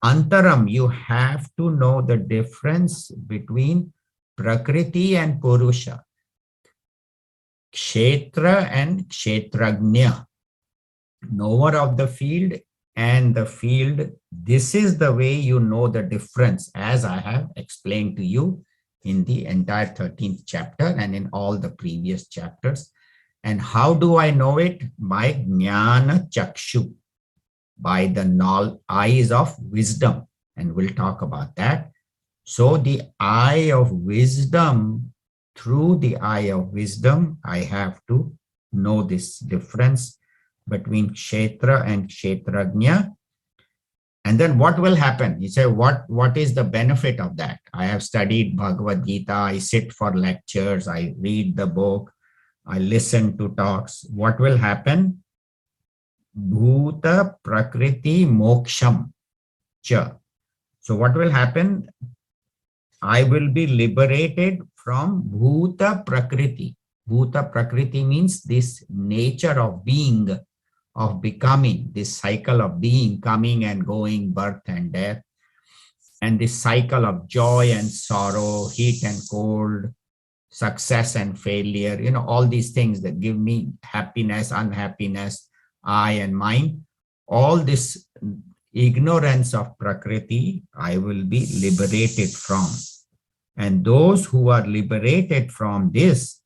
antaram, you have to know the difference between prakriti and purusha, kshetra and kshetragnya, knower of the field and the field. This is the way you know the difference, as I have explained to you in the entire 13th chapter and in all the previous chapters. And how do I know it? By jnana chakshu, by the eyes of wisdom. And we'll talk about that. So the eye of wisdom, through the eye of wisdom, I have to know this difference between kshetra and kshetragnya. And then what will happen? You say, what is the benefit of that? I have studied Bhagavad Gita, I sit for lectures, I read the book, I listen to talks. What will happen? Bhuta prakriti moksham cha. So what will happen? I will be liberated from bhuta prakriti. Bhuta prakriti means this nature of being, of becoming, this cycle of being, coming and going, birth and death, and this cycle of joy and sorrow, heat and cold, success and failure, all these things that give me happiness, unhappiness, I and mine, all this ignorance of prakriti, I will be liberated from. And those who are liberated from this,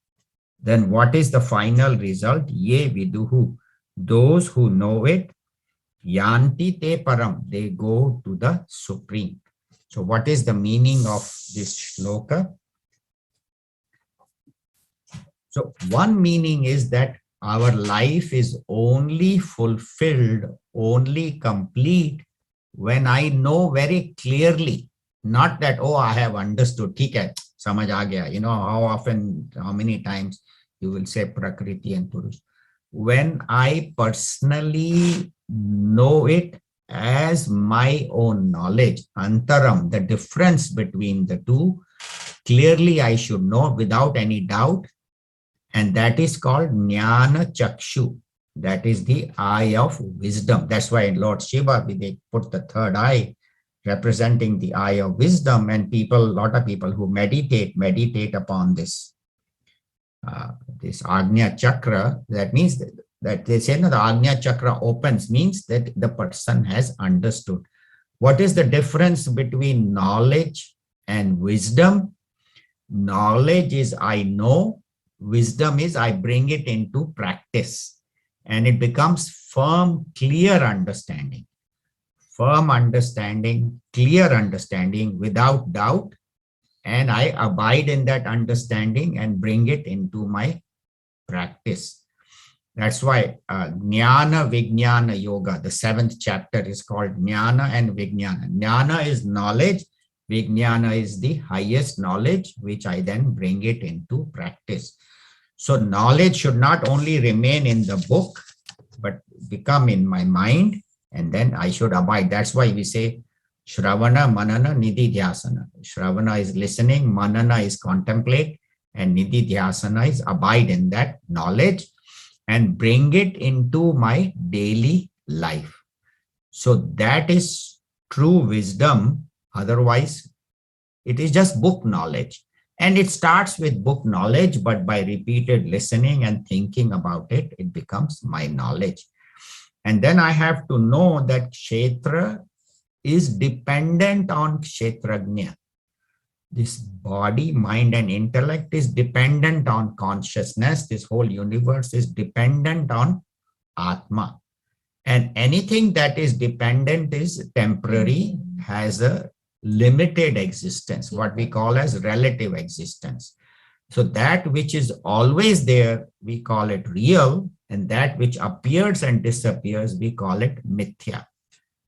then what is the final result? Ye viduhu. Those who know it, yanti te param, they go to the supreme. So what is the meaning of this shloka? So one meaning is that our life is only fulfilled, only complete when I know very clearly, not that, oh, I have understood, theek hai, samajh aa gaya. How often, how many times you will say prakriti and purush. When I personally know it as my own knowledge, antaram, the difference between the two, clearly I should know without any doubt. And that is called jnana chakshu. That is the eye of wisdom. That's why in Lord Shiva, they put the third eye representing the eye of wisdom. And a lot of people who meditate upon this Agnya Chakra. That means that they say that the Agnya Chakra opens, means that the person has understood. What is the difference between knowledge and wisdom? Knowledge is I know, wisdom is I bring it into practice, and it becomes firm, clear understanding. Firm understanding, clear understanding without doubt, and I abide in that understanding and bring it into my practice. That's why Jnana Vijnana Yoga, the 7th chapter, is called Jnana and Vijnana. Jnana is knowledge, Vijnana is the highest knowledge, which I then bring it into practice. So knowledge should not only remain in the book, but become in my mind, and then I should abide. That's why we say Shravana, Manana, Nidhi Dhyasana. Shravana is listening, Manana is contemplate, and Nidhi Dhyasana is abide in that knowledge and bring it into my daily life. So that is true wisdom. Otherwise, it is just book knowledge. And it starts with book knowledge, but by repeated listening and thinking about it, it becomes my knowledge. And then I have to know that kshetra is dependent on kshetragnya. This body, mind, and intellect is dependent on consciousness. This whole universe is dependent on Atma. And anything that is dependent is temporary, has a limited existence, what we call as relative existence. So that which is always there, we call it real, and that which appears and disappears, we call it mithya.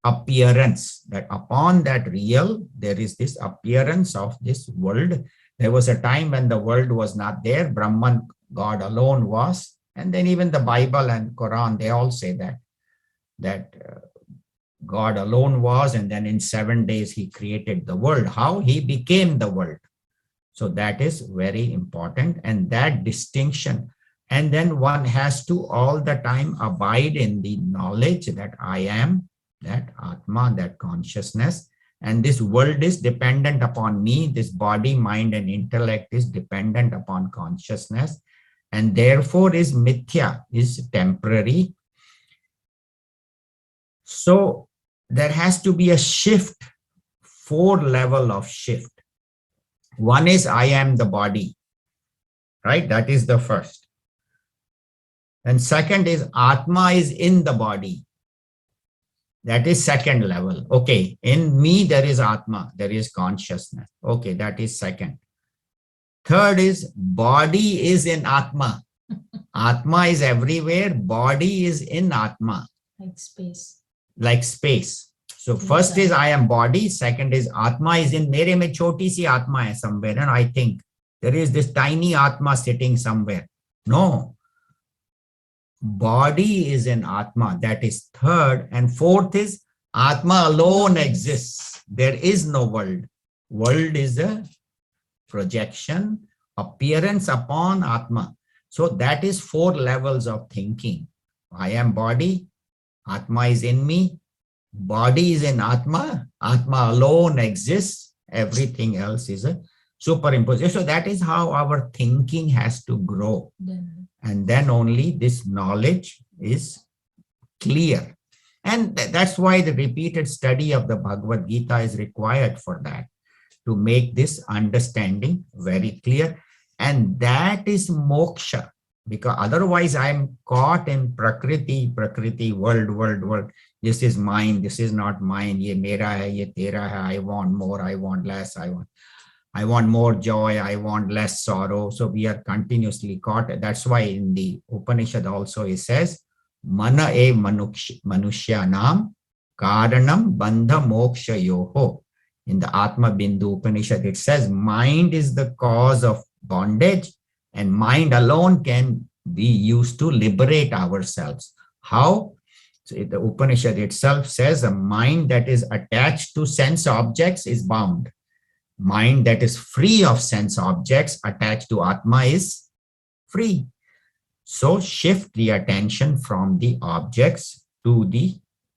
Appearance, that upon that real, there is this appearance of this world. There was a time when the world was not there. Brahman, God alone was, And then even the Bible and Quran, they all say that God alone was, and then in 7 days he created the world. How? He became the world. So that is very important, and that distinction. And then one has to all the time abide in the knowledge that I am, that Atma, that consciousness, and this world is dependent upon me. This body, mind, and intellect is dependent upon consciousness, and therefore is mithya, is temporary. So there has to be a shift, 4 levels of shift. One is I am the body, right? That is the first. And second is Atma is in the body. That is second level. Okay, in me there is Atma, there is consciousness. Okay, that is second. Third is body is in Atma. Atma is everywhere, body is in Atma. Like space. Like space. So first is I am body, second is Atma is in mere mein choti si Atma hai somewhere, and I think there is this tiny Atma sitting somewhere. No. Body is in Atma, that is third. And fourth is Atma alone exists. There is no world. World is a projection, appearance upon Atma. So that is 4 levels of thinking. I am body, Atma is in me, body is in Atma, Atma alone exists, everything else is a superimposition. So that is how our thinking has to grow. And then only this knowledge is clear. And that's why the repeated study of the Bhagavad Gita is required for that, to make this understanding very clear. And that is moksha, because otherwise I'm caught in prakriti, world. This is mine, this is not mine. Ye mera hai, ye tera hai. I want more, I want less, I want more joy, I want less sorrow. So we are continuously caught. That's why in the Upanishad also it says, Mana e manushyanam karanam bandha moksha yoho. In the Atma Bindu Upanishad, it says mind is the cause of bondage, and mind alone can be used to liberate ourselves. How? So the Upanishad itself says a mind that is attached to sense objects is bound. Mind that is free of sense objects attached to Atma is free. So shift the attention from the objects to the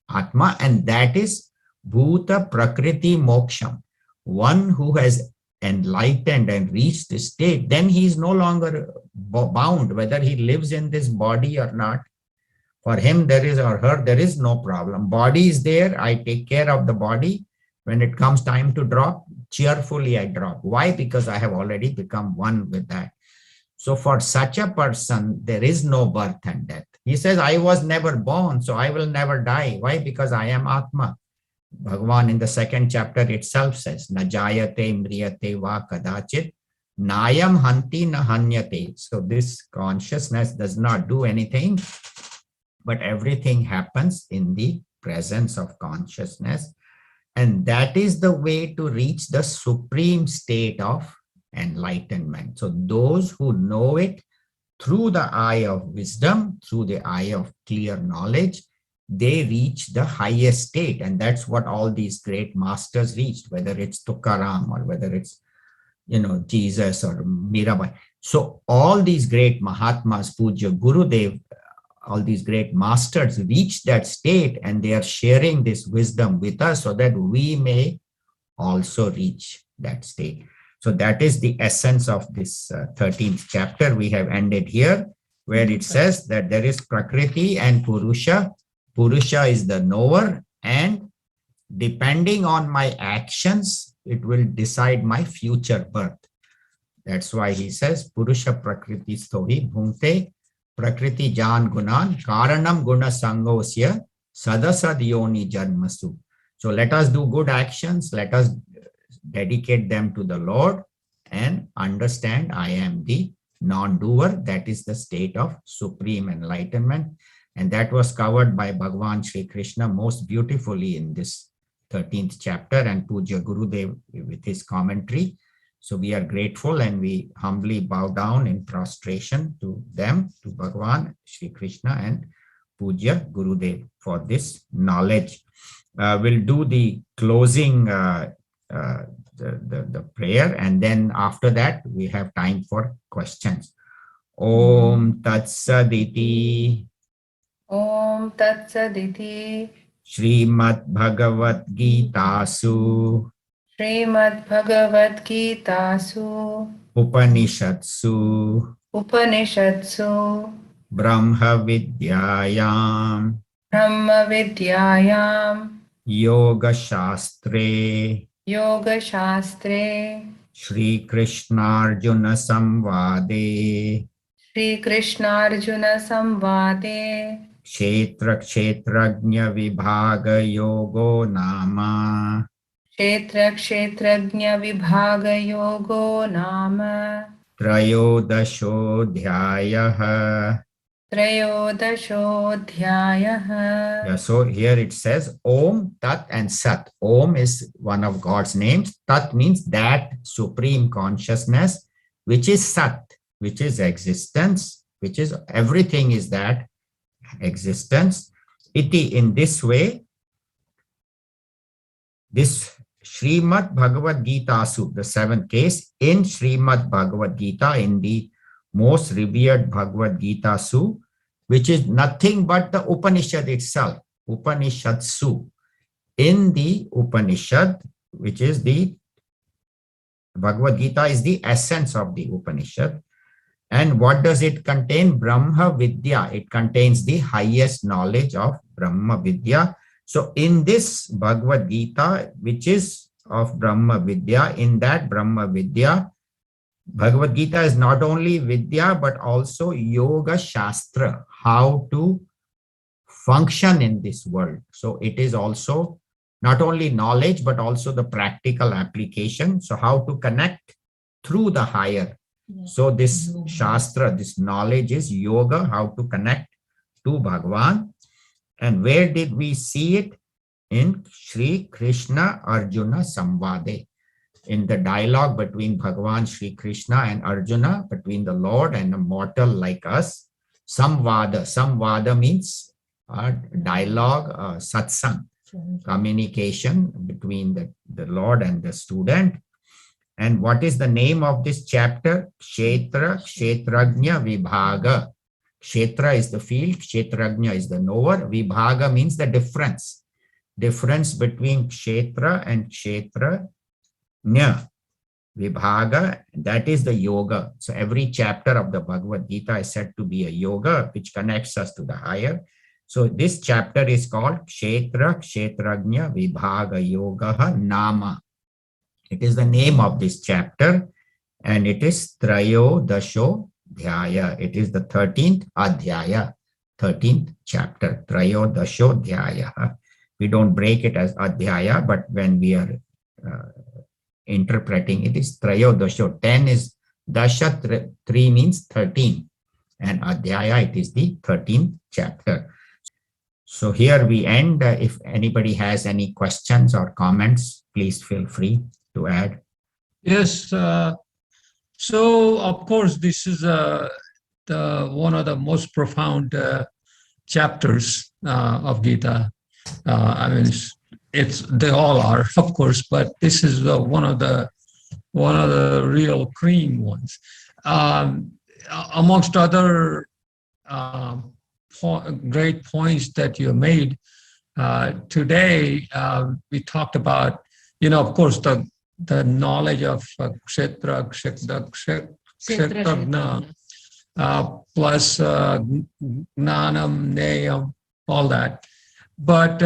Atma, and that is Bhuta Prakriti Moksham. One who has enlightened and reached this state, then he is no longer bound, whether he lives in this body or not. For him, there is, or her, there is no problem. Body is there. I take care of the body. When it comes time to drop, cheerfully I drop. Why? Because I have already become one with that. So for such a person, there is no birth and death. He says, I was never born, so I will never die. Why? Because I am Atma. Bhagavan in the 2nd chapter itself says, Na jayate mriyate va kadachit, nayam hanti na hanyate. So this consciousness does not do anything, but everything happens in the presence of consciousness. And that is the way to reach the supreme state of enlightenment. So those who know it through the eye of wisdom, through the eye of clear knowledge, they reach the highest state. And that's what all these great masters reached, whether it's Tukaram or whether it's, Jesus or Mirabai. So all these great Mahatmas, Puja Gurudev, all these great masters reach that state, and they are sharing this wisdom with us so that we may also reach that state. So that is the essence of this 13th chapter. We have ended here, where it says that there is Prakriti and Purusha. Purusha is the knower, and depending on my actions, it will decide my future birth. That's why he says, Purusha Prakriti Stohi Bhunte Prakriti Jan Gunan Karanam Guna Sangosya Sadasad Yoni Janmasu. So let us do good actions. Let us dedicate them to the Lord and understand I am the non-doer. That is the state of supreme enlightenment. And that was covered by Bhagavan Sri Krishna most beautifully in this 13th chapter, and Puja Gurudev with his commentary. So we are grateful and we humbly bow down in prostration to them, to Bhagavan, Shri Krishna and Puja Gurudev for this knowledge. We'll do the closing, the prayer, and then after that we have time for questions. Om Tat Saditi Om Tat Saditi Srimad Bhagavad Gitasu Srimad Bhagavad Gitasu Upanishatsu Upanishatsu Brahma Vidyayam Brahma Vidyayam Yoga Shastre Yoga Shastre Shri Krishna Arjuna Samvade Shri Krishna Arjuna Samvade Kshetra Kshetrajna Vibhaga Yogo Nama Kshetra Kshetrajna Vibhaga Yogo Nama Trayodashodhyayah. Trayodashodhyayah. Yeah, so here it says Om, Tat and Sat. Om is one of God's names. Tat means that supreme consciousness, which is Sat, which is existence, which is everything is that existence. Iti, in this way, this Srimad Bhagavad Gita, the seventh case, in Srimad Bhagavad Gita, in the most revered Bhagavad Gita, which is nothing but the Upanishad itself, Upanishadsu. In the Upanishad, which is the Bhagavad Gita, is the essence of the Upanishad. And what does it contain? Brahma Vidya. It contains the highest knowledge of Brahma Vidya. So in this Bhagavad Gita, which is of Brahma Vidya, in that Brahma Vidya, Bhagavad Gita is not only Vidya, but also Yoga Shastra, how to function in this world. So it is also not only knowledge, but also the practical application. So how to connect through the higher. So this Shastra, this knowledge is yoga, how to connect to Bhagavan. And where did we see it? In Shri Krishna Arjuna Samvade. In the dialogue between Bhagavan Shri Krishna and Arjuna, between the Lord and a mortal like us. Samvada. Samvada means dialogue, satsang, communication between the Lord and the student. And what is the name of this chapter? Kshetra, Kshetrajna, Vibhaga. Kshetra is the field, Kshetrajna is the knower, Vibhaga means the difference. Difference between Kshetra and Kshetrajna. Vibhaga, that is the yoga. So every chapter of the Bhagavad Gita is said to be a yoga, which connects us to the higher. So this chapter is called Kshetra, Kshetrajna, Vibhaga Yoga Nama. It is the name of this chapter, and it is Trayodasho Dhyaya. It is the 13th Adhyaya, 13th chapter, Trayodasho Dhyaya. We don't break it as Adhyaya, but when we are interpreting, it is Trayodasho. 10 is Dasha, 3 means 13, and Adhyaya, it is the 13th chapter. So here we end. If anybody has any questions or comments, please feel free to add. Yes. So of course, this is one of the most profound chapters of Gita. I mean, they all are, of course, but this is one of the real cream ones. Amongst other great points that you made today, we talked about, of course, the knowledge of Kshetra, Kshetrajna, plus Gnanam, Neyam, all that. But,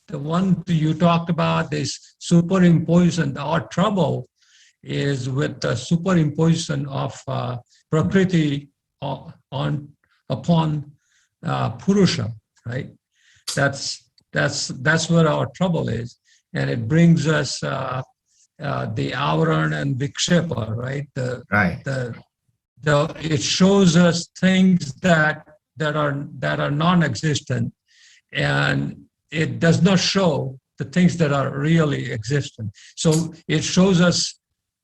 the one you talked about is superimposition. Our trouble is with the superimposition of Prakriti upon Purusha, right? That's where our trouble is. And it brings us the avaran and vikshepa, right? It shows us things that are non-existent, and it does not show the things that are really existent. So it shows us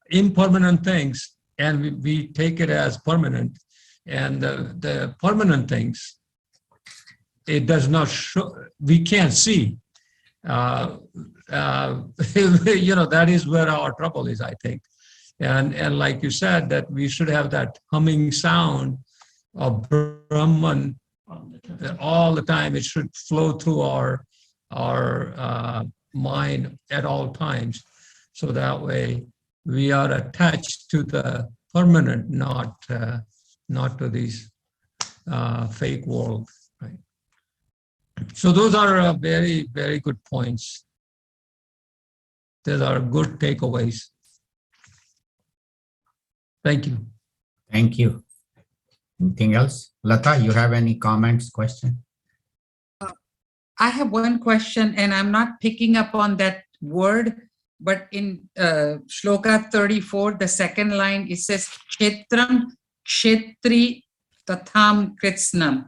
impermanent things, and we take it as permanent. And the permanent things, it does not show, we can't see. That is where our trouble is, I think. And like you said, that we should have that humming sound of Brahman all the time. It should flow through our mind at all times. So that way we are attached to the permanent, not to these fake world. Right? So those are very, very good points. Those are good takeaways. Thank you. Thank you. Anything else? Lata, you have any comments, question? I have one question, and I'm not picking up on that word, but in Shloka 34, the second line, it says, Kshetram, Kshetri, Tatham, Kritsnam.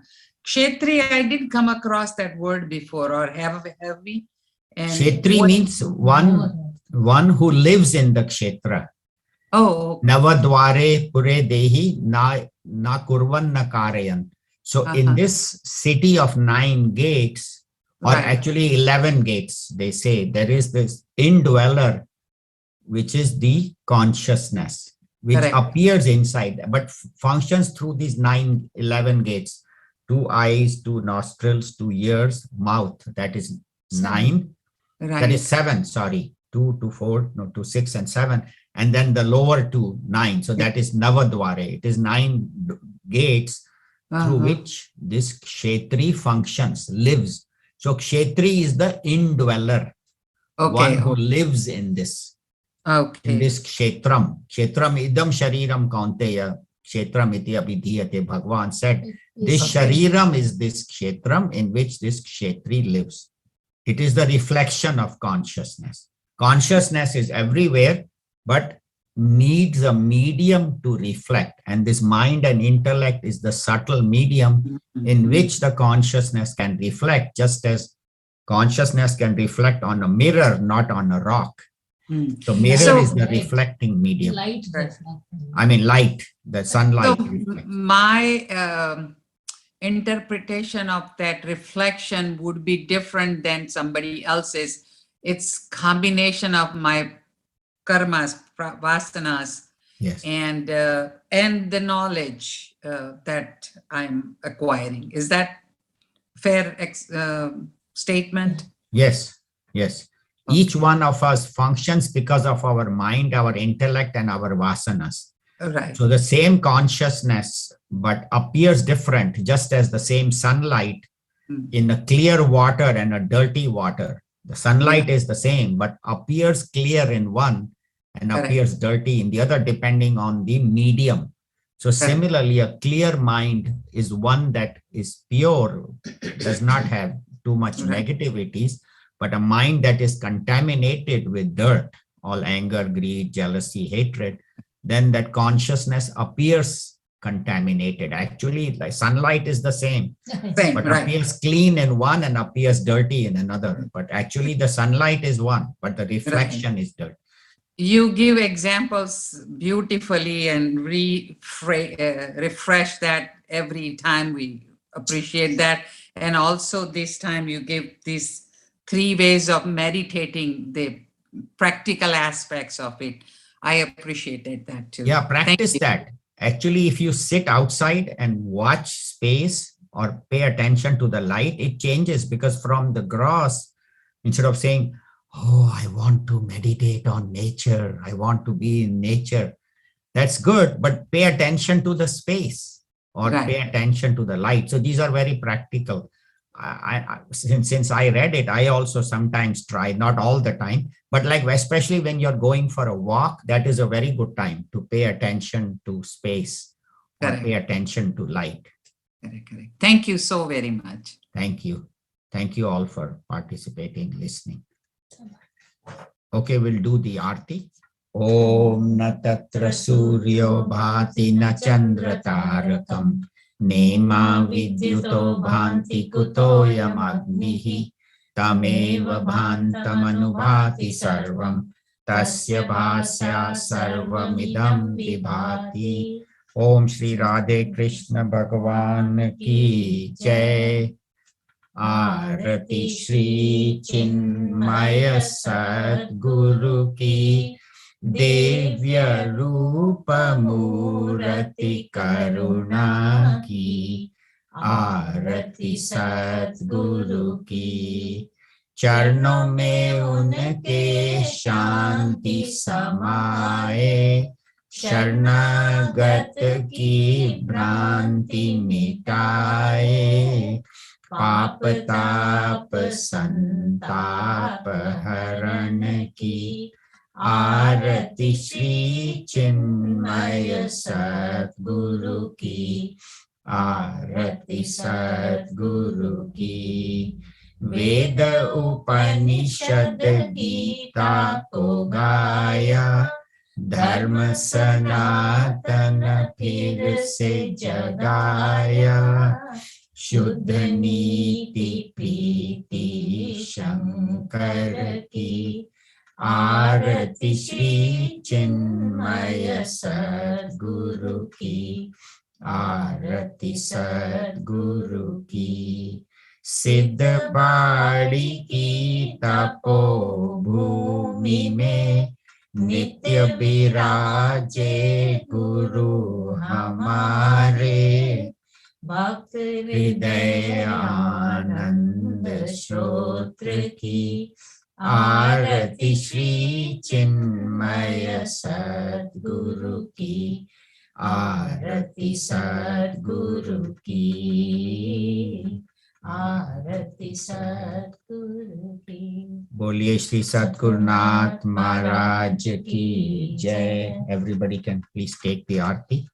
Kshetri, I didn't come across that word before, or have we? And Kshetri means one who lives in the kshetra. Oh, okay. Navadware pure dehi na kurvan na karayan. So in this city of 9 gates, or Right. actually 11 gates, they say there is this indweller, which is the consciousness, which Correct. appears inside, but functions through these 11 gates. 2 eyes, 2 nostrils, 2 ears, mouth, that is 9. Right. That is 7, sorry, 2 to 4, no, to 6 and 7. And then the lower 2, 9. So that is Navadware. It is 9 gates through which this Kshetri functions, lives. So Kshetri is the indweller, Okay. one who lives in this Okay. Kshetram. Kshetram idam shariram kaunteya. Kshetram iti abhidhiyate. Bhagavan said, this Okay. shariram is this Kshetram in which this Kshetri lives. It is the reflection of consciousness. Consciousness is everywhere, but needs a medium to reflect. And this mind and intellect is the subtle medium in which the consciousness can reflect, just as consciousness can reflect on a mirror, not on a rock. So mirror So- is the reflecting medium. Light does not. I mean, light, the sunlight. So reflects. my interpretation of that reflection would be different than somebody else's. It's combination of my karmas, vasanas, Yes. and the knowledge that I'm acquiring. Is that fair statement? Yes. Yes. Each one of us functions because of our mind, our intellect, and our vasanas. Right. So the same consciousness, but appears different, just as the same sunlight in a clear water and a dirty water. The sunlight is the same, but appears clear in one and Correct. appears dirty in the other, depending on the medium. So similarly, a clear mind is one that is pure, does not have too much Right. negativities, but a mind that is contaminated with dirt, all anger, greed, jealousy, hatred, then that consciousness appears contaminated. Actually, the sunlight is the same, Same, but right. appears clean in one and appears dirty in another. But actually the sunlight is one, but the reflection is dirt. You give examples beautifully and refresh that every time. We appreciate that. And also this time you give these 3 ways of meditating, the practical aspects of it. I appreciated that too. Yeah, Thank practice you. that. Actually, if you sit outside and watch space or pay attention to the light, it changes, because from the grass, instead of saying, oh, I want to meditate on nature, I want to be in nature, that's good, but pay attention to the space or Right. pay attention to the light. So these are very practical. Since I read it, I also sometimes try, not all the time, but like especially when you're going for a walk, that is a very good time to pay attention to space or Correct. pay attention to light. Correct, correct. Thank you so very much. Thank you. Thank you all for participating, listening. Okay, we'll do the Aarti. Om na tatra suryo bhati na chandra tarakam nema vidyuto bhanti kutoyam agnihi तमेव भान्तमनुभाति सर्वं तस्य भास्या सर्वमिदं विभाति। ओम श्री राधे कृष्ण भगवान की जय। आरती श्री चिन्मय सद्गुरु की दिव्य रूप मूर्ति करुणा की। आरती सद्गुरु की चरणों में उनके शांति समाए। शरणागत की भ्रांति मिटाए। पाप ताप संताप हरण की। आरती श्री चिन्मय सद्गुरु की। आरती सद्गुरु की। वेद उपनिषद गीता को गाया। धर्म सनातन फिर से जगाया। शुद्ध नीति प्रीति शंकर की। आरती श्री चिन्मय सद्गुरु की। आरती सद्गुरु की। सिद्ध बाड़ी की तपोभूमि में नित्य विराजे गुरु हमारे। भक्त हृदय आनंद श्रोत्र की। आरती श्री चिन्मय सद्गुरु की। आरती सद्गुरु की। आरती सद्गुरु की। बोलिए श्री सद्गुरुनाथ महाराज की जय। Everybody can please take the aarti.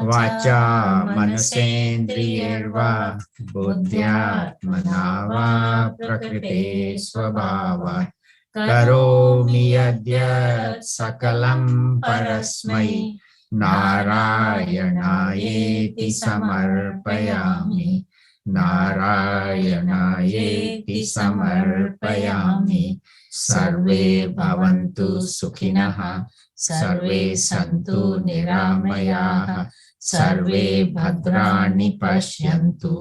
वाचा मनसेन्द्रियैर्वा बुद्ध्यात्मना वा प्रकृते स्वभावात् करोमि यद्यत् सकलं परस्मै नारायणायेति समर्पयामि। नारायणायेति समर्पयामि। सर्वे भवन्तु सुखिनः। सर्वे सन्तु निरामयाः। सर्वे भद्राणि पश्यन्तु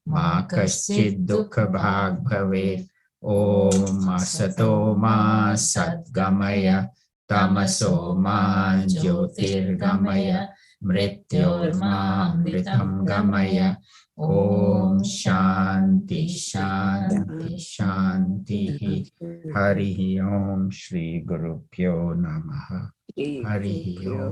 मा कश्चित् दुःखभाग् भवेत्। ॐ असतो मा सद्गमय तमसो मा ज्योतिर्गमय मृत्योर्मामृतं गमय। ॐ शान्ति शान्ति शान्तिः। हरिः ॐ श्री गुरुभ्यो नमः। हरिः ॐ।